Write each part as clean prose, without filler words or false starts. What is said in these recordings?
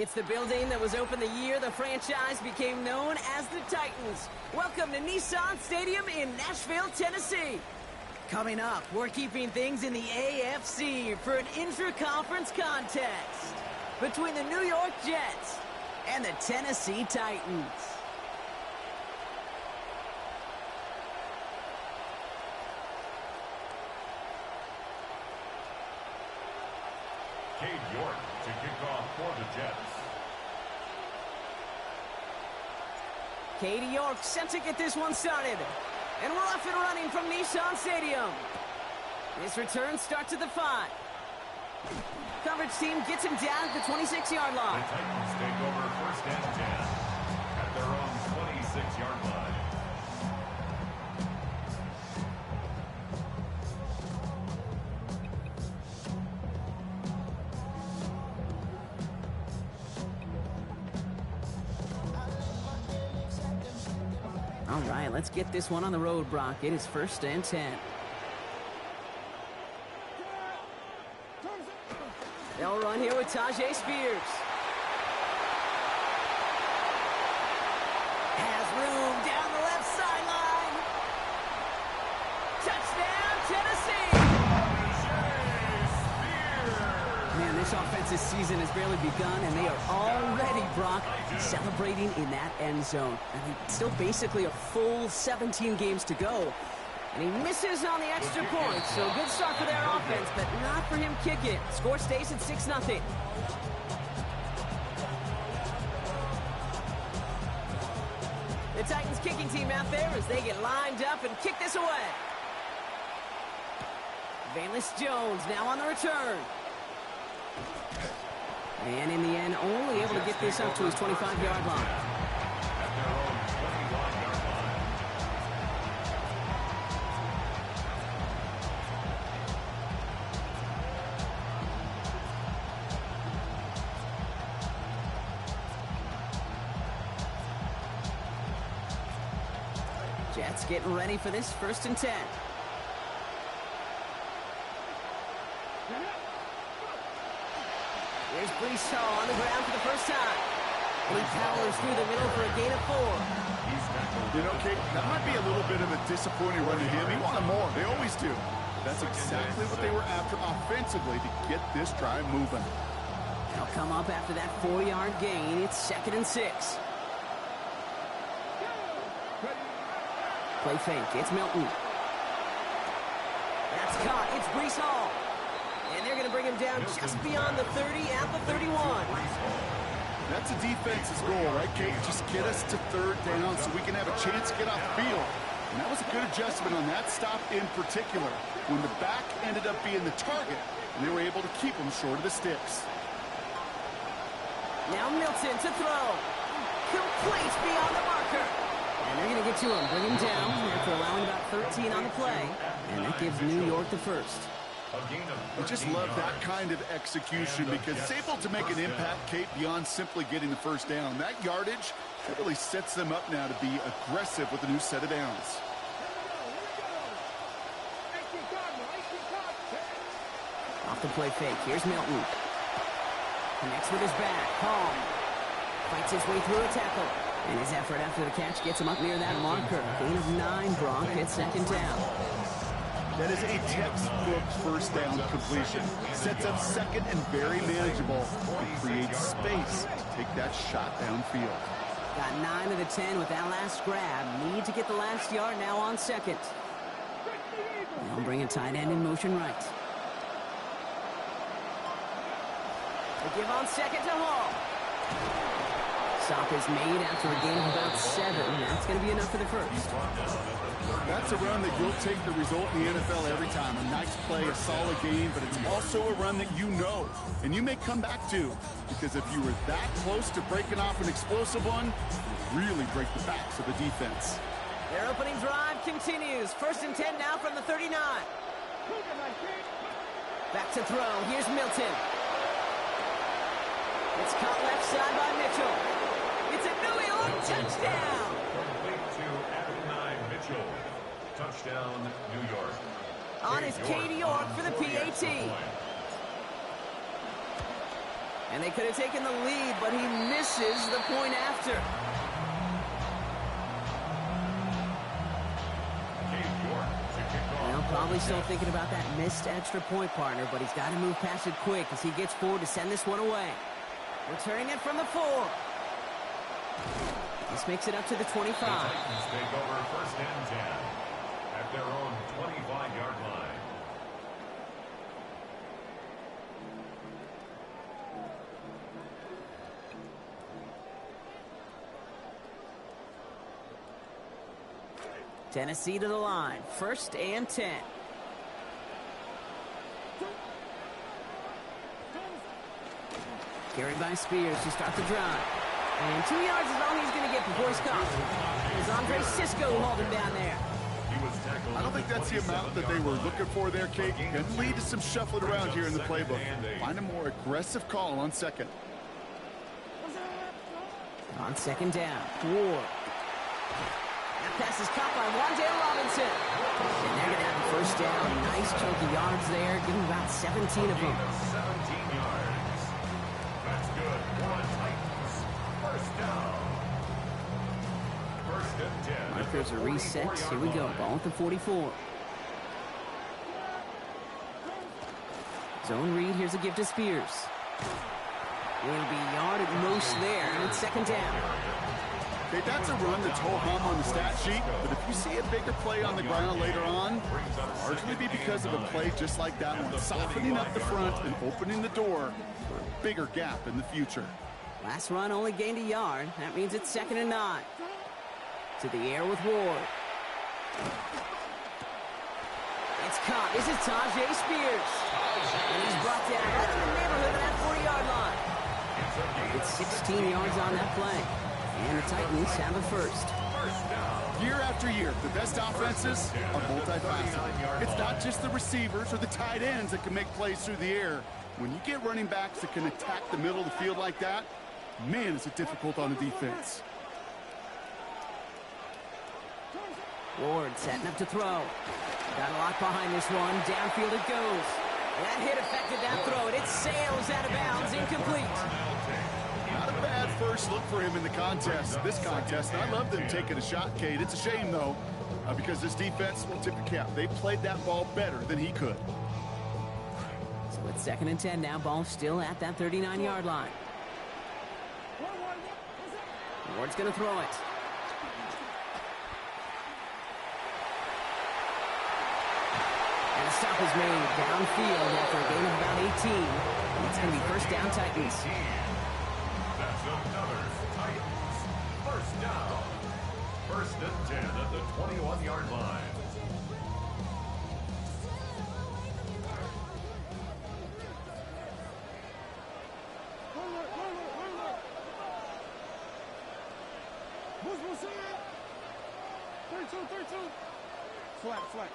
It's the building that was opened the year the franchise became known as the Titans. Welcome to Nissan Stadium in Nashville, Tennessee. Coming up, we're keeping things in the AFC for an intra-conference contest between the New York Jets and the Tennessee Titans. Cade York to kick off for the Jets. Cade York set to get this one started. And we're off and running from Nissan Stadium. This return starts at the 5. Coverage team gets him down at the 26-yard line. The Titans take over first and 10 at their own 26-yard line. All right, let's get this one on the road, Brock. It is first and 10. They'll run here with Tyjae Spears. Has room down the left sideline. Touchdown, Tennessee! Man, this offensive season has barely begun, and they are already, Brock, celebrating in that end zone. I mean, still basically a full 17 games to go. And he misses on the extra point, so good start for their offense, but not for him kicking. Score stays at 6-0. The Titans kicking team out there as they get lined up and kick this away. Velus Jones now on the return. And in the end, only able to get this up to his 25-yard line. Jets getting ready for this first and 10. Here's Breece Hall on the ground for the first time. And he powers through the middle for a gain of 4. You know, Kate, that might be a little bit of a disappointing run to him. He wanted more. They always do. That's exactly what they were after offensively to get this drive moving. They'll come up after that 4-yard gain. It's 2nd and 6. Play fake. It's Milton. That's caught. It's Breece Hall. And they're going to bring him down just beyond the 30 at the 31. That's a defense's goal, right, Kate? Just get us to 3rd down so we can have a chance to get off the field. And that was a good adjustment on that stop in particular, when the back ended up being the target, and they were able to keep him short of the sticks. Now Milton to throw. Complete beyond the marker. And they're going to get to him, bring him down after allowing about 13 on the play. And that gives New York the first. I just love that kind of execution because it's able to make an impact, Kate, beyond simply getting the first down. That yardage really sets them up now to be aggressive with a new set of downs. Off the play fake. Here's Milton. Connects with his back. Hall fights his way through a tackle. And his effort after the catch gets him up near that marker. Gain of 9, Brock. It's 2nd down. That is a textbook first down completion. Sets up 2nd and very manageable. It creates space to take that shot downfield. Got 9 of the 10 with that last grab. Need to get the last yard now on 2nd. They'll bring a tight end in motion right. They give on 2nd to Hall. Stop is made after a gain of about 7. That's going to be enough for the first. That's a run that you'll take the result in the NFL every time. A nice play, a solid game, but it's also a run that you know and you may come back to, because if you were that close to breaking off an explosive one, it would really break the backs of the defense. Their opening drive continues. 1st and 10 now from the 39. Back to throw. Here's Milton. It's caught left side by Mitchell. It's a New York touchdown. Complete to Adonai Mitchell. Touchdown, New York. On is Cade York for the PAT. And they could have taken the lead, but he misses the point after. Well, probably still thinking about that missed extra point, partner, but he's got to move past it quick as he gets forward to send this one away. Returning it from the 4. This makes it up to the 25. The Titans take over 1st and 10 at their own 25-yard line. Tennessee to the line. 1st and 10. Carried by Spears to start the drive. And 2 yards is all he's going to get before he's caught. It's Andre Cisco holding down there. I don't think that's the amount that they were looking for there, Kate. Going to lead to some shuffling around here in the playbook. Find a more aggressive call on 2nd. On 2nd down, Ward. That pass is caught by Wan'Dale Robinson. And they're going to have the 1st down. Nice chunky yards there. Give him about 17 of them. 17 yards. That's good. Titans. 1st down. 1st and 10. Markers are reset. Here we go. Ball at the 44. Zone read. Here's a give to Spears. Will be a yard at most there. And it's 2nd down. Okay, that's a run that's ho-hum on the stat sheet, but if you see a bigger play on the ground later on, it'll largely be because of a play just like that one, softening up the front and opening the door for a bigger gap in the future. Last run only gained a yard. That means it's 2nd and 9. To the air with Ward. It's caught. This is Tyjae Spears. And he's brought down right in the neighborhood of that 40-yard line. It's 16 yards on that play. And the Titans have a 1st. Year after year, the best offenses are multifaceted. It's not just the receivers or the tight ends that can make plays through the air. When you get running backs that can attack the middle of the field like that, man, is it difficult on the defense. Ward setting up to throw. Got a lot behind this one. Downfield it goes. That hit affected that throw, and it sails out of bounds, incomplete. Not a bad first look for him in the contest, this contest. And I love them taking a shot, Kate. It's a shame, though, because this defense will tip your cap. They played that ball better than he could. So it's 2nd and 10 now. Ball still at that 39-yard line. Ward's going to throw it. And a stop is made downfield after a gain of about 18. It's going to be 1st down Titans. That's another Titans 1st down. 1st and 10 at the 21-yard line. Flat.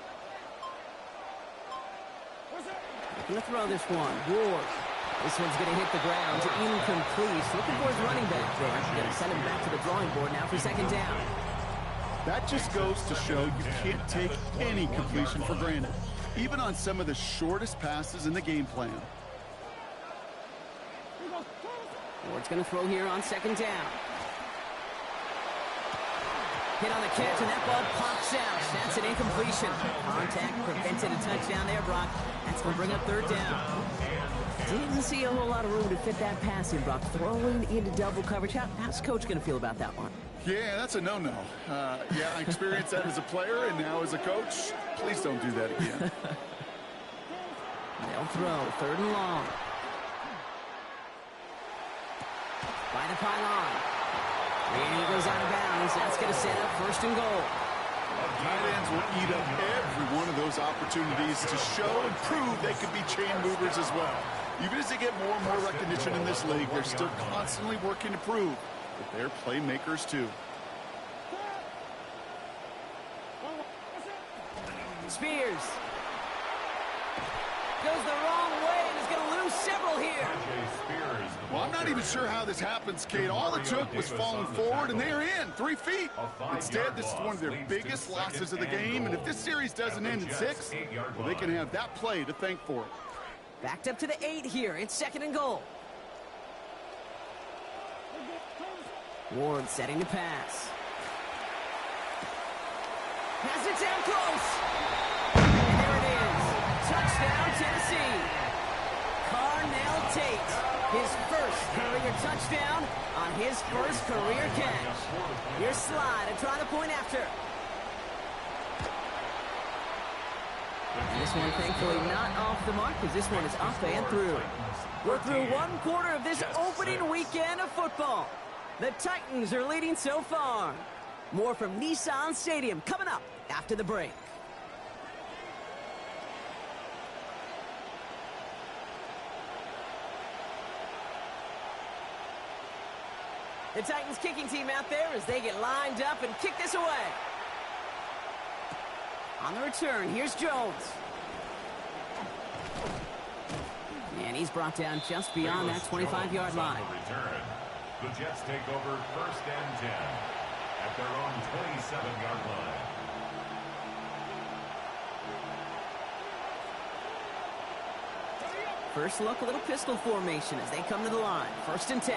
Going to throw this one. Ward. This one's going to hit the ground. Incomplete. Looking for his running back there. Going to send him back to the drawing board now for 2nd down. That just goes to show you can't take any completion for granted, even on some of the shortest passes in the game plan. Ward's going to throw here on 2nd down. Hit on the catch, and that ball pops out. That's an incompletion. Contact prevented a touchdown there, Brock. That's going to bring up 3rd down. Didn't see a whole lot of room to fit that pass in, Brock. Throwing into double coverage. How's Coach going to feel about that one? Yeah, that's a no-no. Yeah, I experienced that as a player and now as a coach. Please don't do that again. They'll throw. 3rd and long. By the pylon. And he goes out of bounds. That's going to set up 1st and goal. Tight ends will eat up every one of those opportunities to show and prove they could be chain movers as well. Even as they get more and more recognition in this league, they're still constantly working to prove that they're playmakers too. Spears goes the wrong way and is going to lose several here. Well, I'm not even sure how this happens, Kate. All it took was falling forward, and they're in 3 feet. Instead, this is one of their biggest losses of the game, and if this series doesn't end in 6, well, they can have that play to thank for it. Backed up to the 8 here. It's 2nd and goal. Ward setting to pass. Pass it down close. And there it is. Touchdown, Tennessee. Carnell Tate, his first career touchdown on his first career catch. Here's Slide and try the point after. And this one, thankfully, not off the mark because this one is up and through. We're through one quarter of this opening weekend of football. The Titans are leading so far. More from Nissan Stadium coming up after the break. The Titans kicking team out there as they get lined up and kick this away. On the return, here's Jones. And he's brought down just beyond that 25-yard line. The Jets take over 1st and 10 at their own 27-yard line. First look, a little pistol formation as they come to the line. 1st and 10.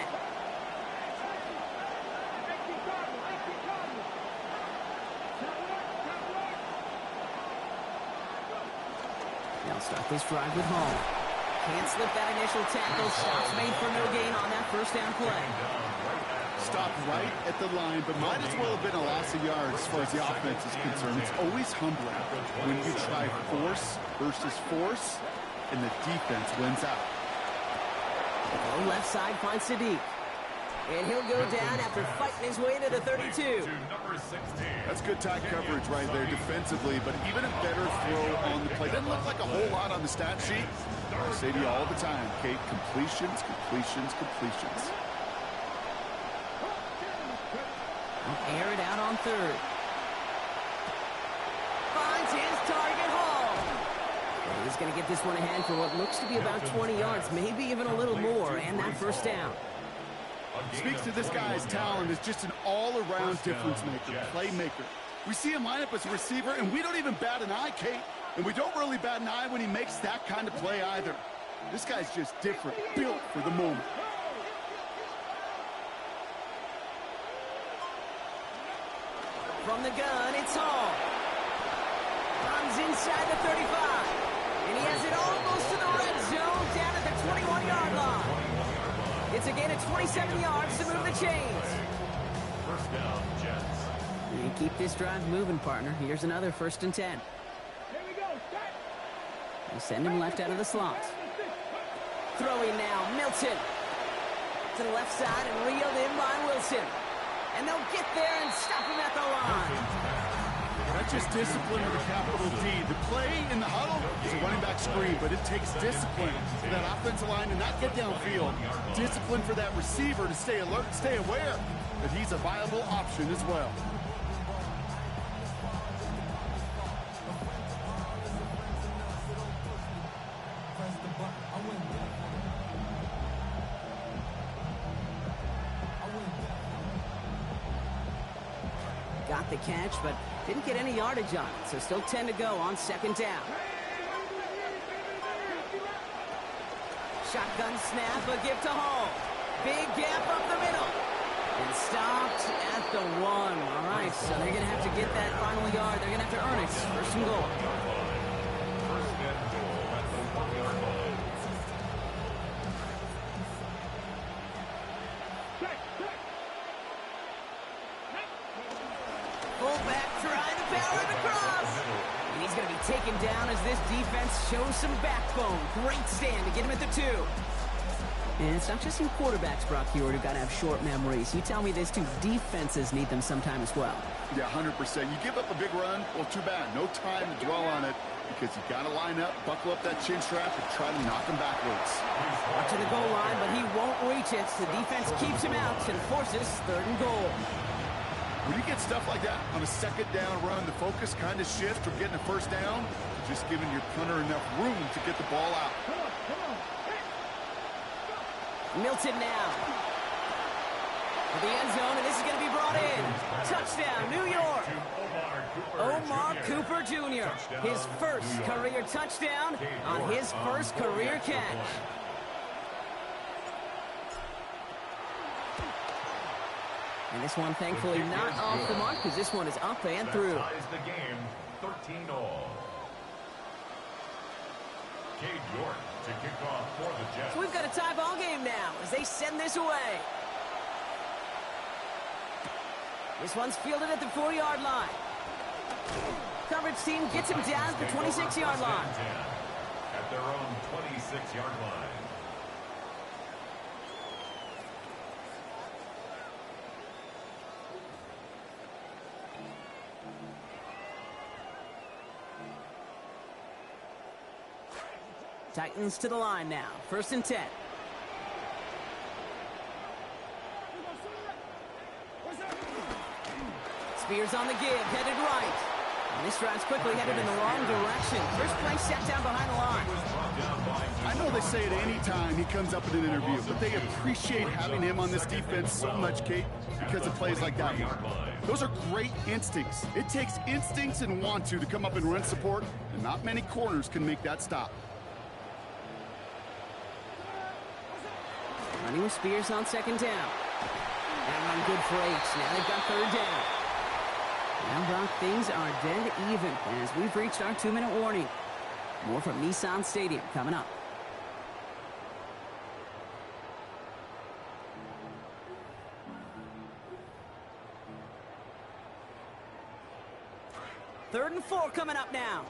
They'll start this drive with Hall. Can't slip that initial tackle. Stops made for no gain on that first down play. Stopped right at the line, but might as well have been a loss of yards as far as the offense is concerned. It's always humbling when you try force versus force, and the defense wins out. The left side finds Sadiq. And he'll go down after fighting his way to the 32. That's good tight coverage right there defensively, but even a better throw on the play. Doesn't look like a whole lot on the stat sheet. I say to you all the time, Kate, completions, completions, completions. Air it out on 3rd. Finds his target, Hall. And he's going to get this one ahead for what looks to be about 20 yards, maybe even a little more, and that first down. Speaks to this guy's talent as just an all-around difference maker, playmaker. We see him line up as a receiver, and we don't even bat an eye, Kate. And we don't really bat an eye when he makes that kind of play either. This guy's just different, built for the moment. From the gun, it's Hall. Runs inside the 35. And he has it almost to the red zone down at the 21-yard line. It's a gain of 27 yards to move the chains. First down, Jets. And keep this drive moving, partner. Here's another 1st and 10. They send him left out of the slot. Throwing now, Milton. To the left side and reeled in by Wilson. And they'll get there and stop him at the line. That's just discipline with a capital D. The play in the huddle is a running back screen, but it takes discipline for that offensive line to not get downfield. Discipline for that receiver to stay alert, stay aware that he's a viable option as well. Got the catch, but didn't get any yardage on it, so still 10 to go on 2nd down. Shotgun snap, a give to Hall. Big gap up the middle. And stopped at the 1. All right, so they're going to have to get that final yard. They're going to have to earn it. 1st and goal. First and goal at the 1-yard line. Fullback trying to power it across. And he's going to be taken down as this defense shows some backbone. Great stand to get him at the 2. And it's not just in quarterbacks, Brock Huard, who got to have short memories. You tell me this too. Defenses need them sometime as well. Yeah, 100%. You give up a big run, well, too bad. No time to dwell on it because you got to line up, buckle up that chin strap, and try to knock him backwards. Up to the goal line, but he won't reach it. The defense keeps him out and forces 3rd and goal. When you get stuff like that on a 2nd down run, the focus kind of shifts from getting a 1st down to just giving your punter enough room to get the ball out. Milton now. For the end zone, and this is going to be brought in. Touchdown, New York. Omar Cooper Jr. His first career touchdown on his first career catch. And this one, thankfully, not off the mark, because this one is up and through. That ties the game, 13-all. Cade York to kick off for the Jets. So we've got a tie ball game now as they send this away. This one's fielded at the 4-yard line. Coverage team gets him down at the 26-yard line. At their own 26-yard line. Titans to the line now. 1st and 10. Spears on the give, headed right. And this drive's quickly headed in the wrong direction. First play set down behind the line. I know they say it any time he comes up in an interview, but they appreciate having him on this defense so much, Kate, because of plays like that one. Those are great instincts. It takes instincts and want to come up and run support, and not many corners can make that stop. Running with Spears on 2nd down. That run good for 8. Now they've got 3rd down. Now, Brock, things are dead even as we've reached our 2-minute warning. More from Nissan Stadium coming up. Third and 4 coming up now.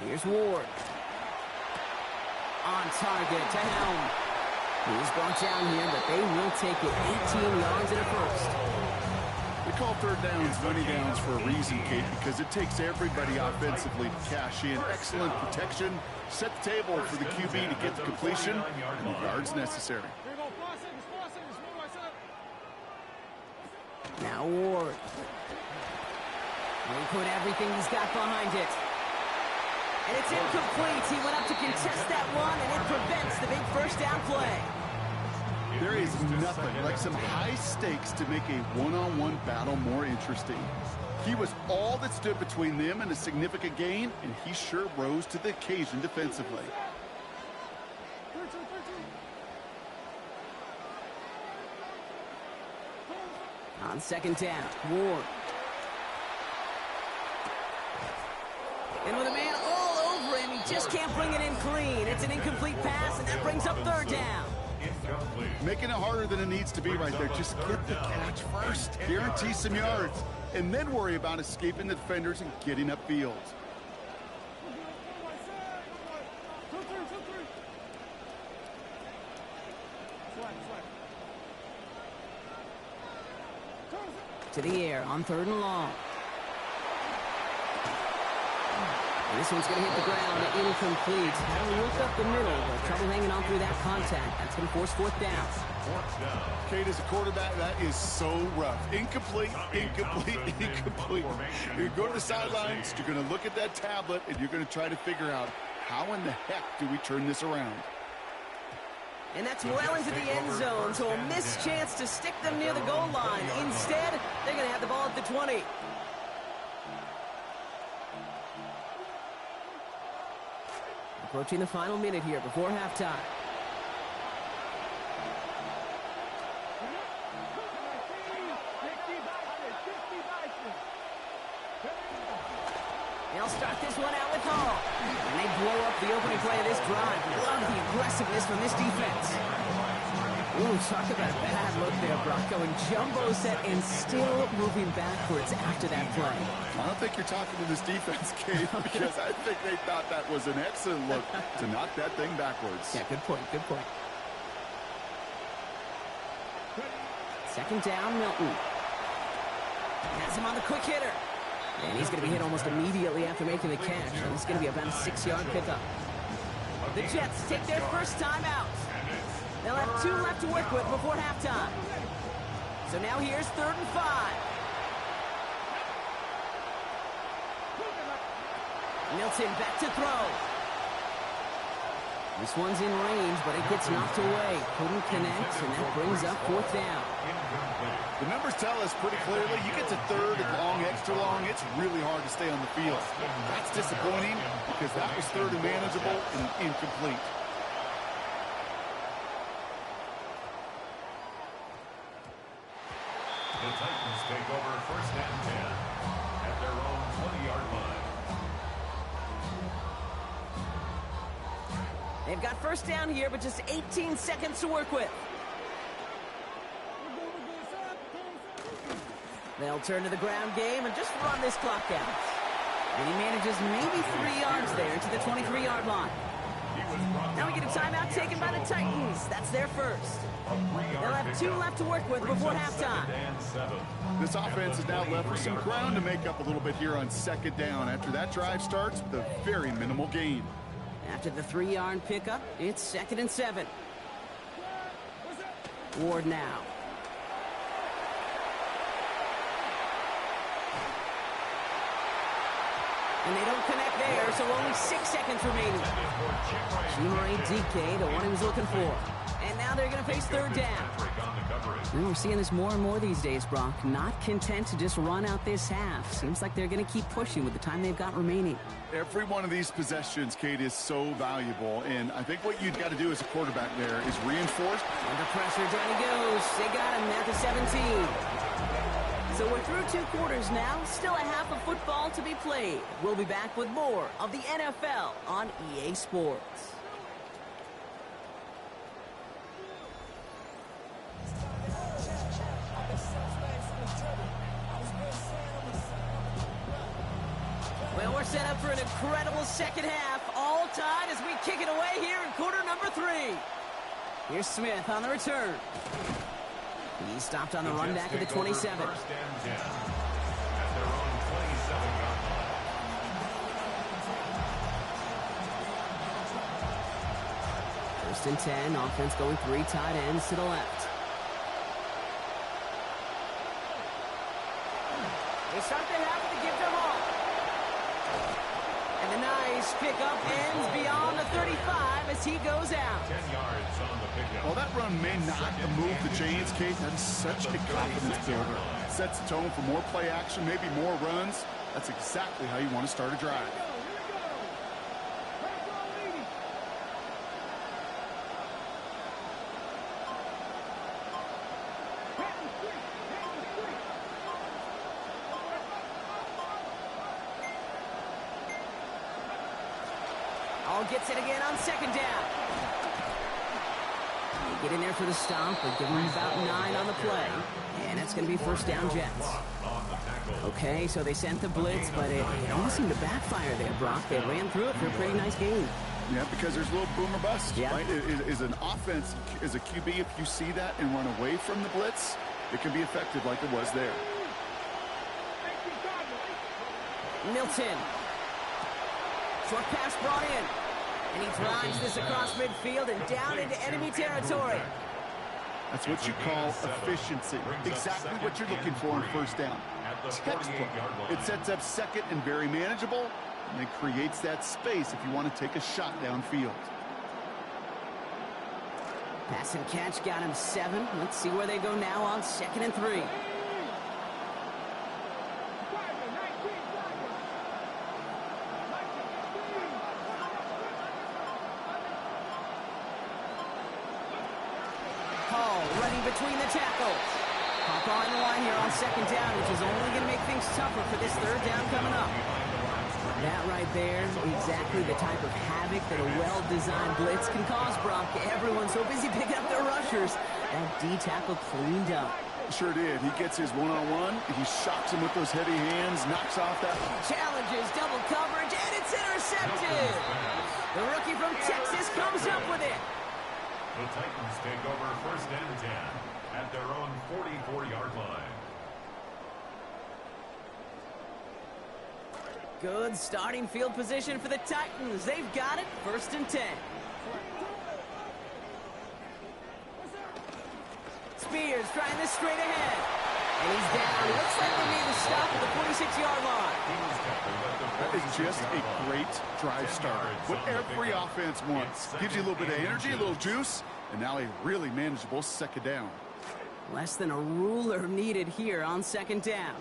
Here's Ward. On target to Helm. He's brought down here, but they will take it 18 yards and a first. We call 3rd downs money downs for a reason, Kate, because it takes everybody offensively to cash in. Excellent protection, set the table for the QB to get the completion and the yards necessary. Now Ward. He put everything he's got behind it. And it's incomplete. He went up to contest that one, and it prevents the big 1st down play. There is nothing like some high stakes to make a one-on-one battle more interesting. He was all that stood between them and a significant gain, and he sure rose to the occasion defensively. On 2nd down, Ward. And with a man all over him, he just can't bring it in clean. It's an incomplete pass, and that brings up 3rd down. Making it harder than it needs to be right there. Just get the catch first. Guarantee some yards. And then worry about escaping the defenders and getting upfield. To the air on 3rd and long. And this one's going to hit the ground, incomplete. Had to look up the middle, but trouble hanging on through that contact. That's going to force 4th down. Kate, as a quarterback, that is so rough. Incomplete, incomplete, incomplete. You're going to the sidelines, you're going to look at that tablet, and you're going to try to figure out how in the heck do we turn this around. And that's well into the end zone, so a missed chance to stick them near the goal line. Instead, they're going to have the ball at the 20. Approaching the final minute here before halftime. They'll start this one out with Hall. And they blow up the opening play of this drive. Love the aggressiveness from this defense. Ooh, talk about a bad look there, Brock. Going jumbo set and still moving backwards after that play. I don't think you're talking to this defense, Kate, because I think they thought that was an excellent look to knock that thing backwards. Yeah, good point, good point. 2nd down, Milton. Has him on the quick hitter. And he's going to be hit almost immediately after making the catch. So this is going to be about a 6-yard pickup. The Jets take their first time out. They'll have 2 left to work with before halftime. So now here's 3rd and 5. Milton back to throw. This one's in range, but it gets knocked away. Couldn't connect, and that brings up fourth down. The numbers tell us pretty clearly, you get to third and long, extra long, it's really hard to stay on the field. That's disappointing because that was third and manageable and incomplete. The Titans take over first and 10 at their own 20-yard line. They've got first down here, but just 18 seconds to work with. They'll turn to the ground game and just run this clock out. And he manages maybe 3 yards there to the 23-yard line. Now we get a timeout taken by the Titans. That's their first. They'll have 2 left to work with before halftime. This offense is now left with some ground to make up a little bit here on second down after that drive starts with a very minimal gain. After the 3-yard pickup, it's 2nd and 7. Ward now. And they don't connect there, so only 6 seconds remaining. Chimere Dike, the one he was looking for. And now they're going to face third down. You know, we're seeing this more and more these days, Brock. Not content to just run out this half. Seems like they're going to keep pushing with the time they've got remaining. Every one of these possessions, Kate, is so valuable. And I think what you've got to do as a quarterback there is reinforce. Under pressure, down he goes. They got him at the 17. So we're through 2 quarters now. Still a half of football to be played. We'll be back with more of the NFL on EA Sports. Well, we're set up for an incredible second half. All tied as we kick it away here in quarter number 3. Here's Smith on the return. He stopped on the run back at the 27. First and 10 at their own 27-yard line. First and 10, offense going 3 tight ends to the left. They start the half with a gift of all. And the nice pickup ends beyond the 35 as he goes out. 10 yards on the pickup. While that run may not move the chains, Kate, that is such a confidence builder. Sets the tone for more play action, maybe more runs. That's exactly how you want to start a drive. Gets it again on second down. Get in there for the stop, but give them about 9 on the play. And that's going to be first down Jets. Okay, so they sent the blitz, but it almost seemed to backfire there, Brock. They ran through it for a pretty nice gain. Yeah, because there's a little boom or bust, yeah. Right? Is an offense, as a QB, if you see that and run away from the blitz, it can be effective like it was there. Milton. Short pass brought in. And he drives this across midfield and down into enemy territory. That's what you call efficiency. Exactly what you're looking for on first down. Textbook. It sets up second and very manageable, and it creates that space if you want to take a shot downfield. Pass and catch got him 7. Let's see where they go now on 2nd and 3. Between the tackles. Hop on the line here on second down, which is only going to make things tougher for this third down coming up. That right there, exactly the type of havoc that a well-designed blitz can cause, Brock. Everyone's so busy picking up their rushers. That D tackle cleaned up. Sure did. He gets his one-on-one. He shocks him with those heavy hands, knocks off that. Challenges, double coverage, and it's intercepted. The rookie from Texas comes up with it. The Titans take over first and 10 at their own 44-yard line. Good starting field position for the Titans. They've got it, first and 10. Spears trying this straight ahead. And he's down. Looks like they need to stop at the 46-yard line. is just a great drive starter. What every offense wants. Gives you a little bit of energy, a little juice, and now a really manageable second down. Less than a ruler needed here on second down.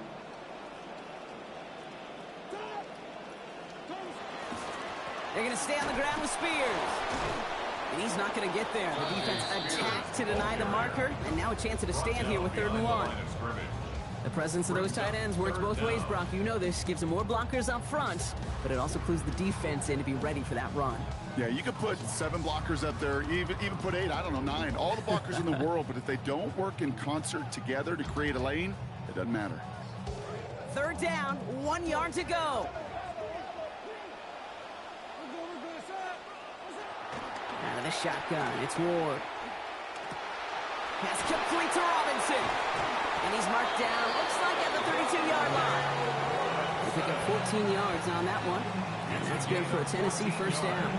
They're going to stay on the ground with Spears. And he's not going to get there. The defense attacked to deny the marker, and now a chance at a stand here with 3rd and 1. The presence of those tight ends works both ways, Brock. You know this. Gives them more blockers up front, but it also clues the defense in to be ready for that run. Yeah, you could put 7 blockers up there, even put 8, I don't know, 9. All the blockers in the world, but if they don't work in concert together to create a lane, it doesn't matter. 3rd down, 1 yard to go. Out of the shotgun, it's Ward. Pass complete to Robinson. And he's marked down, looks like at the 32-yard line. They pick up 14 yards on that one. And that's good for a Tennessee first down.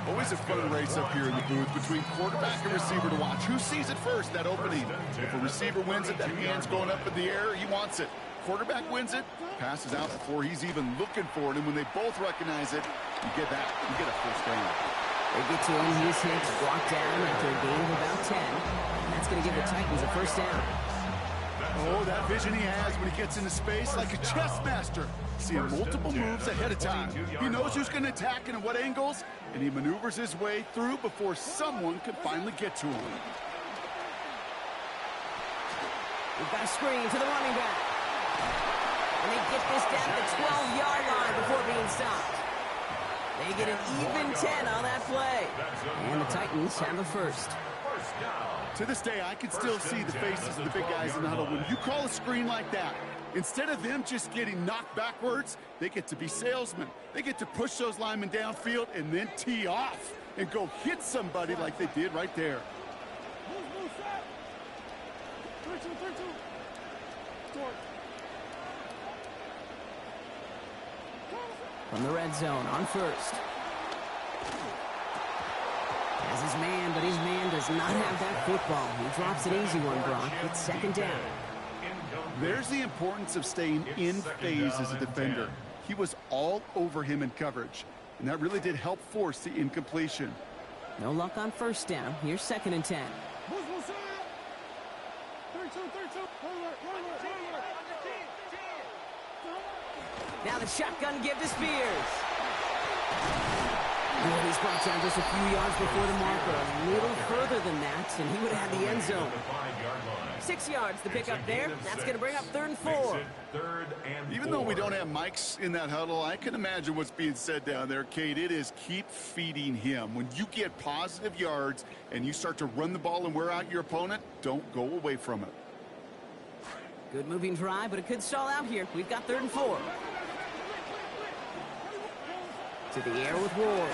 Always a fun race up here in the booth between quarterback and receiver to watch. Who sees it first, that opening? If a receiver wins it, that hand's going up in the air, he wants it. Quarterback wins it, passes out before he's even looking for it. And when they both recognize it, you get a first down. They get to him, he's hit, blocked down after a gain of about 10. And that's going to give the Titans a first down. Oh, that vision he has when he gets into space like a chess master. Seeing multiple moves ahead of time. He knows who's going to attack and at what angles, and he maneuvers his way through before someone can finally get to him. We've got a screen to the running back. And they get this down to the 12-yard line before being stopped. They get an even 10 on that play. And the Titans have the first. To this day, I can still see the faces of the big guys in the huddle. When you call a screen like that, instead of them just getting knocked backwards, they get to be salesmen. They get to push those linemen downfield and then tee off and go hit somebody like they did right there. From the red zone on first. Has his man, but his man does not have that football. He drops an easy one, Brock. It's second down. There's the importance of staying in phase as a defender. He was all over him in coverage, and that really did help force the incompletion. No luck on first down. Here's 2nd and 10. Now the shotgun give to Spears. Well, he's brought down just a few yards before the marker. A little further than that, and he would have had the end zone. 6 yards to pick up there. That's going to bring up 3rd and 4. Even though we don't have mics in that huddle, I can imagine what's being said down there, Kate. It is keep feeding him. When you get positive yards and you start to run the ball and wear out your opponent, don't go away from it. Good moving drive, but it could stall out here. We've got 3rd and 4. To the air with Ward.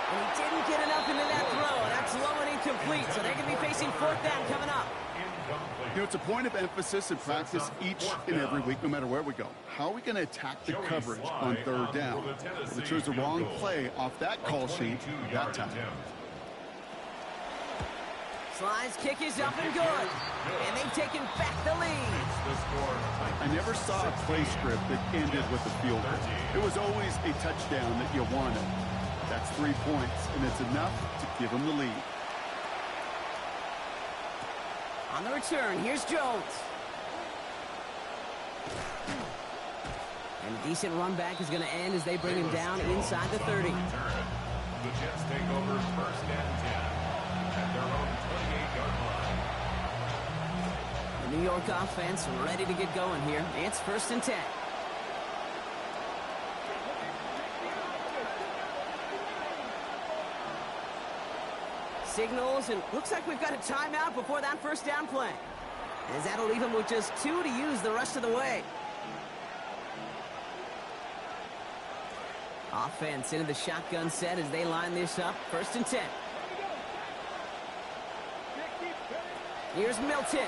And he didn't get enough into that throw. That's low and incomplete, so they're going to be facing 4th down coming up. You know, it's a point of emphasis in practice each and every week, no matter where we go. How are we going to attack the coverage on 3rd down? Well, they chose the wrong play off that call sheet that time. Slide's kick is up and good. And they've taken back the lead. I never saw a play script that ended with a field goal. It was always a touchdown that you wanted. That's 3 points, and it's enough to give them the lead. On the return, here's Jones. And a decent run back is going to end as they bring him down inside the 30. The Jets take over 1st and 10 at their own 28-yard line. The New York offense ready to get going here. It's 1st and 10. Signals, and looks like we've got a timeout before that 1st down play. As that'll leave him with just 2 to use the rest of the way. Offense into the shotgun set as they line this up. 1st and 10. Here's Milton.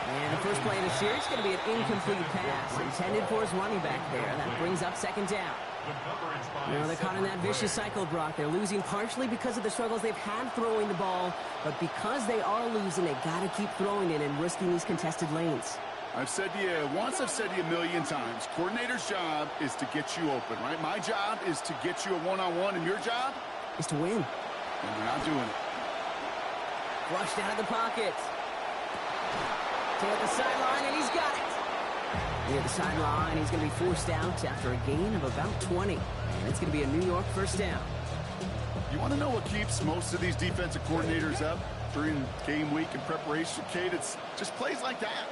And the first play of the year is going to be an incomplete pass intended for his running back there. That brings up 2nd down. You know, they're caught in that vicious cycle, Brock. They're losing partially because of the struggles they've had throwing the ball, but because they are losing, they got to keep throwing it and risking these contested lanes. I've said to you once, I've said to you a million times, coordinator's job is to get you open, right? My job is to get you a one-on-one, and your job is to win. And they're not doing it. Flushed out of the pocket. Toward the sideline, and he's got it. Near the sideline, he's going to be forced out after a gain of about 20. And it's going to be a New York first down. You want to know what keeps most of these defensive coordinators up during game week and preparation, Kate? It's just plays like that.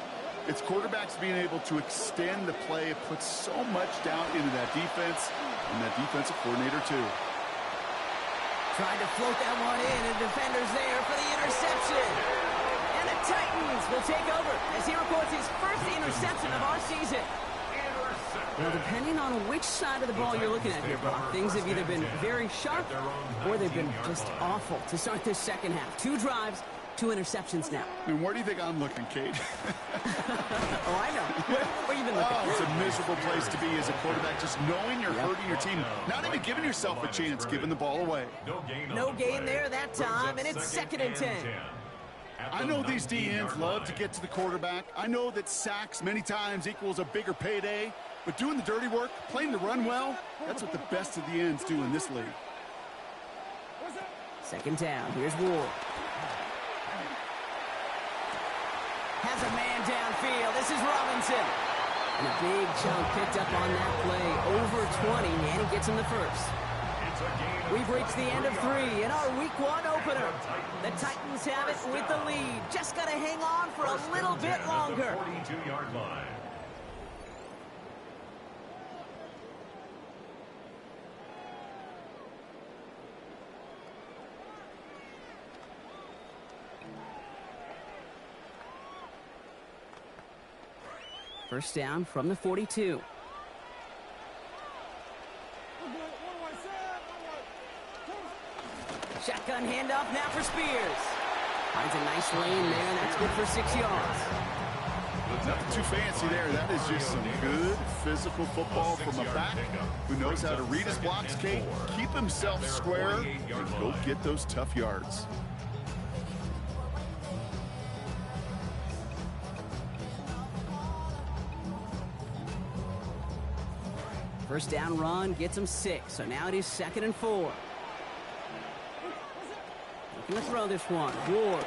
It's quarterbacks being able to extend the play. It puts so much down into that defense and that defensive coordinator, too. Tried to float that one in, and defender's there for the interception. And the Titans will take over as he records his first interception of our season. Well, depending on which side of the ball you're looking at here, Brock, things have either been very sharp or they've been just awful to start this second half. 2 drives, 2 interceptions now. And where do you think I'm looking, Kate? Oh, I know. Where you been looking? Oh, it's a miserable place to be as a quarterback, just knowing you're hurting your team, not even giving yourself a chance, giving the ball away. No gain there that time, and it's 2nd and 10. I know these DNs love to get to the quarterback. I know that sacks many times equals a bigger payday, but doing the dirty work, playing the run well, that's what the best of the ends do in this league. 2nd down. Here's Ward. Has a man downfield. This is Robinson. And a big chunk picked up on that play. Over 20, and he gets him the first. We've reached the end of 3 in our Week 1 opener. The Titans have it with the lead. Just got to hang on for a little bit longer. 42-yard line. First down from the 42. Shotgun handoff now for Spears. Finds a nice lane there, and that's good for 6 yards. Nothing too fancy there. That is just some good physical football from a back who knows how to read his blocks, Kate, keep himself square, and go get those tough yards. First down run gets him 6, so now it is 2nd and 4. Looking to throw this one. Ward.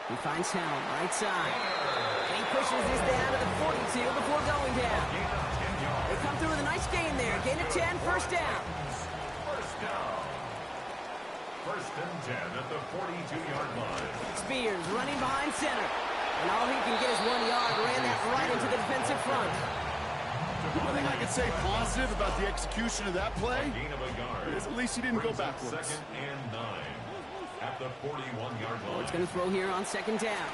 He finds Helm, right side. And he pushes this down to the 42 before going down. They come through with a nice gain there. Gain of 10, first down. First down. 1st and 10 at the 42-yard line. Spears running behind center. And all he can get is 1 yard. Ran that right into the defensive front. One thing I can say positive about the execution of that play is at least he didn't go backwards. 2nd and 9 at the 41-yard line. It's going to throw here on 2nd down.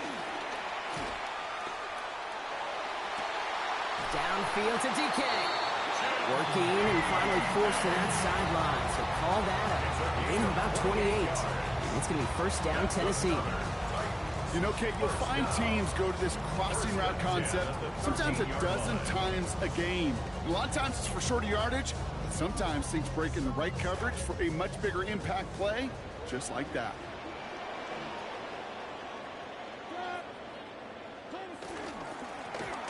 Downfield to DK. Working and finally forced to that sideline. So call that a gain of about 28. And it's going to be first down Tennessee. You know, Kate, you'll find teams go to this crossing route concept sometimes a dozen times a game. A lot of times it's for shorter yardage, but sometimes things break in the right coverage for a much bigger impact play, just like that.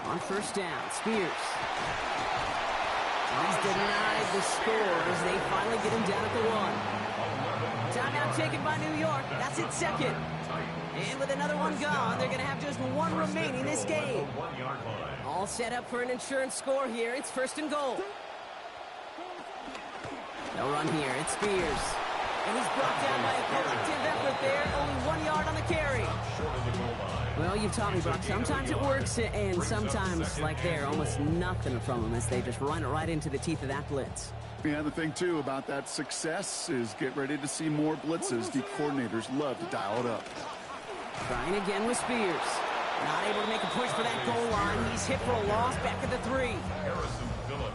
On first down, Spears. He's denied the score as they finally get him down at the 1. Timeout taken by New York. That's its 2nd. And with another one gone, they're going to have just 1 remaining this game. All set up for an insurance score here. It's 1st and goal. No run here. It's Spears. And he's brought down by a collective effort there. Only 1 yard on the carry. Well, you've taught me, Brock. Sometimes it works, and sometimes, like there, almost nothing from them as they just run it right into the teeth of that blitz. Yeah, the thing, too, about that success is get ready to see more blitzes. The coordinators love to dial it up. Trying again with Spears. Not able to make a push for that goal line. He's hit for a loss back at the 3.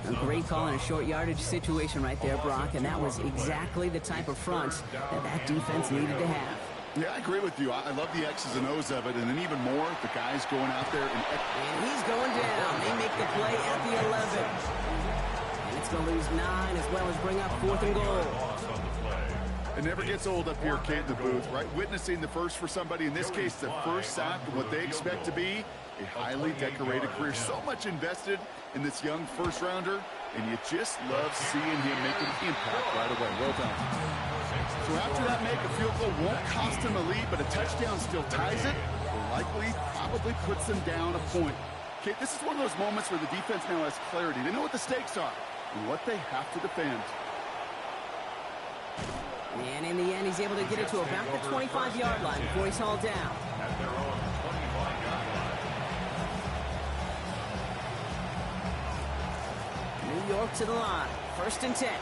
A great call in a short yardage situation right there, Brock, and that was exactly the type of front that defense needed to have. Yeah, I agree with you. I love the X's and O's of it, and then even more, the guys going out there. And he's going down. They make the play at the 11. And it's going to lose 9 as well as bring up 4th and goal. It never gets old up here, Kate, in the booth, right? Witnessing the first for somebody, in this case, the first sack, and what they expect to be a highly decorated career. So much invested in this young first-rounder, and you just love seeing him make an impact right away. Well done. So after that make, a field goal won't cost him a lead, but a touchdown still ties it, or likely probably puts them down a point. Okay, this is one of those moments where the defense now has clarity. They know what the stakes are and what they have to defend. And in the end, he's able to get it to about the 25-yard line before he's hauled down. At their own 25-yard line. New York to the line. 1st and 10.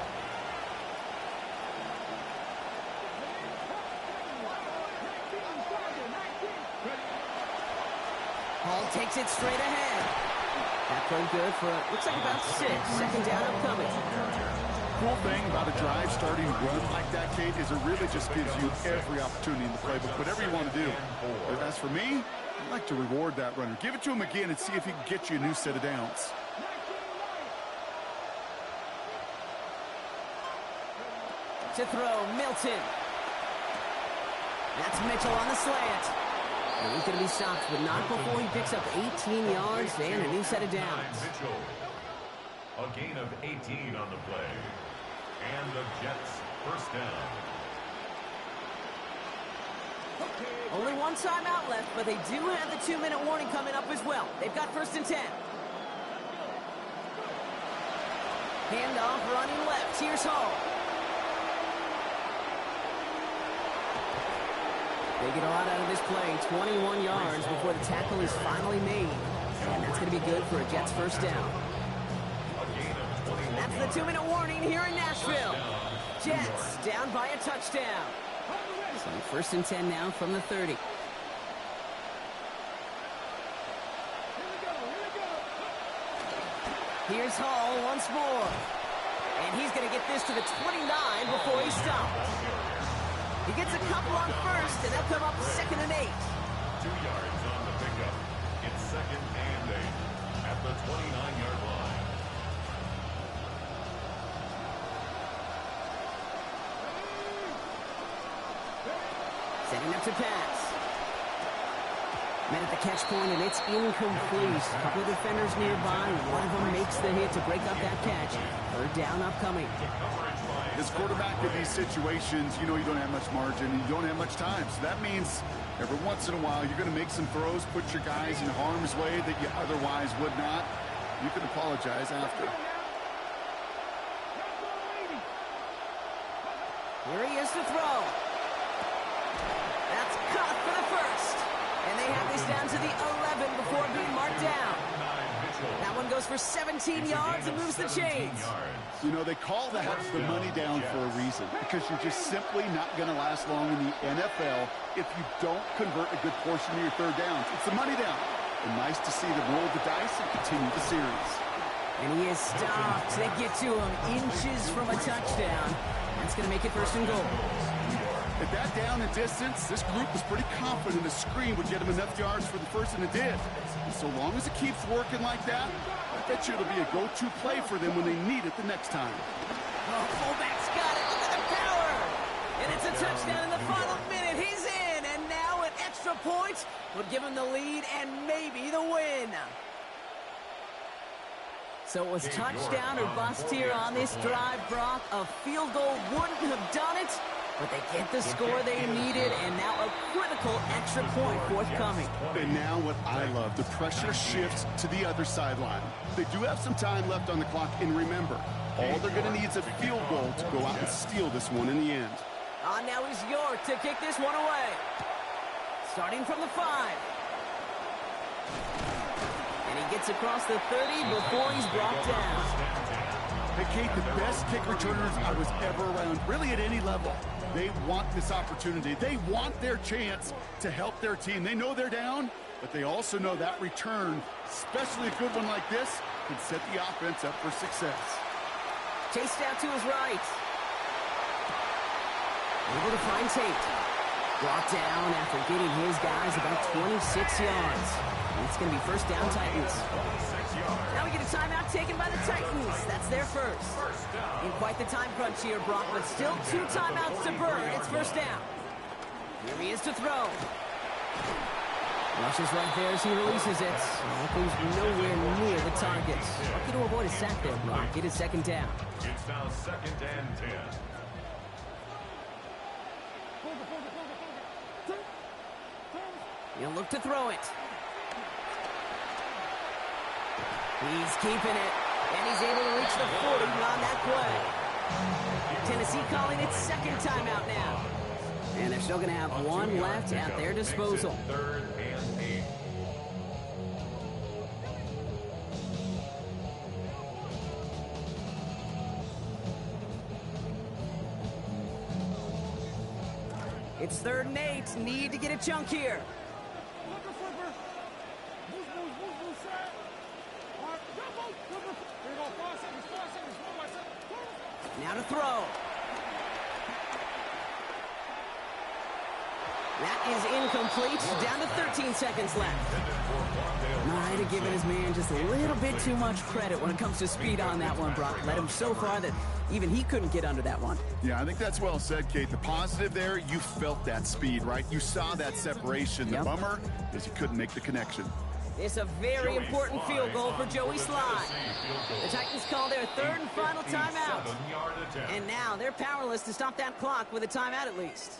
Hall takes it straight ahead. That play good for, looks like about 6. 2nd down upcoming. Cool thing about a drive starting run like that, Kate, is it really just gives you every opportunity in the playbook, whatever you want to do. But as for me, I'd like to reward that runner. Give it to him again and see if he can get you a new set of downs. To throw, Milton. That's Mitchell on the slant. And he's going to be stopped, but not before he picks up 18 yards and a new set of downs. Mitchell. A gain of 18 on the play. And the Jets 1st down. Only one timeout left, but they do have the 2-minute warning coming up as well. They've got 1st and 10. Handoff running left. Here's Hall. They get a lot out of this play. 21 yards before the tackle is finally made. And that's going to be good for a Jets 1st down. That's the 2-minute warning here in Nashville. Jets down by a touchdown. So 1st and 10 now from the 30. Here's Hall once more. And he's going to get this to the 29 before he stops. He gets a couple on 1st, and they'll come up 2nd and 8. 2 yards on the pickup. It's 2nd and 8 at the 29-yard line. Setting up to pass. Met at the catch point, and it's incomplete. A couple of defenders nearby. One of them makes the hit to break up that catch. 3rd down upcoming. As quarterback in these situations, you know you don't have much margin and you don't have much time. So that means every once in a while you're going to make some throws, put your guys in harm's way that you otherwise would not. You can apologize after. Here he is to throw. That's caught for the 1st. And they have this down to the 11 before being marked down. That one goes for 17 yards and moves the chains. You know, they call that the money down for a reason, because you're just simply not going to last long in the NFL if you don't convert a good portion of your 3rd downs. It's the money down. And nice to see them roll the dice and continue the series. And he is stopped. They get to him inches from a touchdown. That's going to make it 1st and goal. At that down and distance, this group was pretty confident a screen would get them enough yards for the 1st, and it did. And so long as it keeps working like that, I bet you it'll be a go-to play for them when they need it the next time. Oh, fullback's got it. Look at the power. And it's a touchdown in the final minute. He's in, and now an extra point would give him the lead and maybe the win. So it was touchdown or bust here on this drive, Brock. A field goal wouldn't have done it. But they get the score they needed, and now a critical extra point forthcoming. And now what I love, the pressure shifts to the other sideline. They do have some time left on the clock, and remember, all they're going to need is a field goal to go out and steal this one in the end. On now is York to kick this one away. Starting from the 5. And he gets across the 30 before he's brought down. Hey, Kate, the best kick returners I was ever around, really at any level. They want this opportunity. They want their chance to help their team. They know they're down, but they also know that return, especially a good one like this, can set the offense up for success. Chased out to his right. Able to find Tate. Brought down after getting his guys about 26 yards. It's going to be first down, Titans. Now we get a timeout taken by the Titans. That's their first. In quite the time crunch here, Brock, but still 2 timeouts to burn. It's first down. Here he is to throw. Rushes right there as he releases it. Goes nowhere near the target. Lucky to avoid a sack there, Brock. It is second down. It's now 2nd and 10. He'll look to throw it. He's keeping it, and he's able to reach the 40 on that play. Tennessee calling it second timeout now. And they're still going to have one left at their disposal. 3rd and 8. It's 3rd and 8. Need to get a chunk here. Now to throw. That is incomplete. Down to 13 seconds left. Might have given his man just a little bit too much credit when it comes to speed on that one, Brock. Led him so far that even he couldn't get under that one. Yeah, I think that's well said, Kate. The positive there, you felt that speed, right? You saw that separation. The bummer is you couldn't make the connection. It's a very important field goal for Joey Slye. The Titans call their 3rd and final timeout. And now they're powerless to stop that clock with a timeout at least.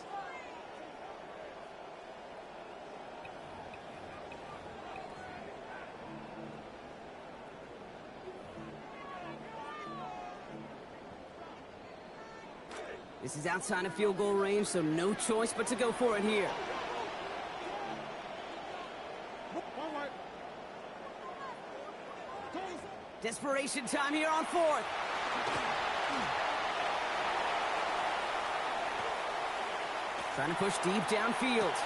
This is outside of field goal range, so no choice but to go for it here. Desperation time here on 4th. Trying to push deep downfield.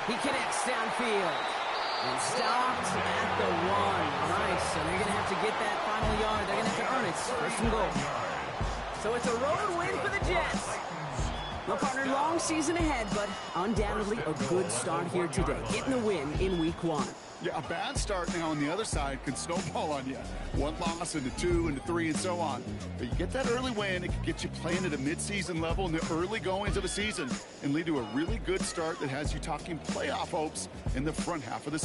He connects downfield. And stopped at the 1. Nice. So they're going to have to get that final yard. They're going to have to earn it. First and goal. So it's a road win for the Jets. Well, partner, long season ahead, but undoubtedly a good start here today. Getting the win in week 1. Yeah, a bad start now on the other side can snowball on you. 1 loss into 2 into 3 and so on. But you get that early win, it can get you playing at a midseason level in the early goings of a season and lead to a really good start that has you talking playoff hopes in the front half of the schedule.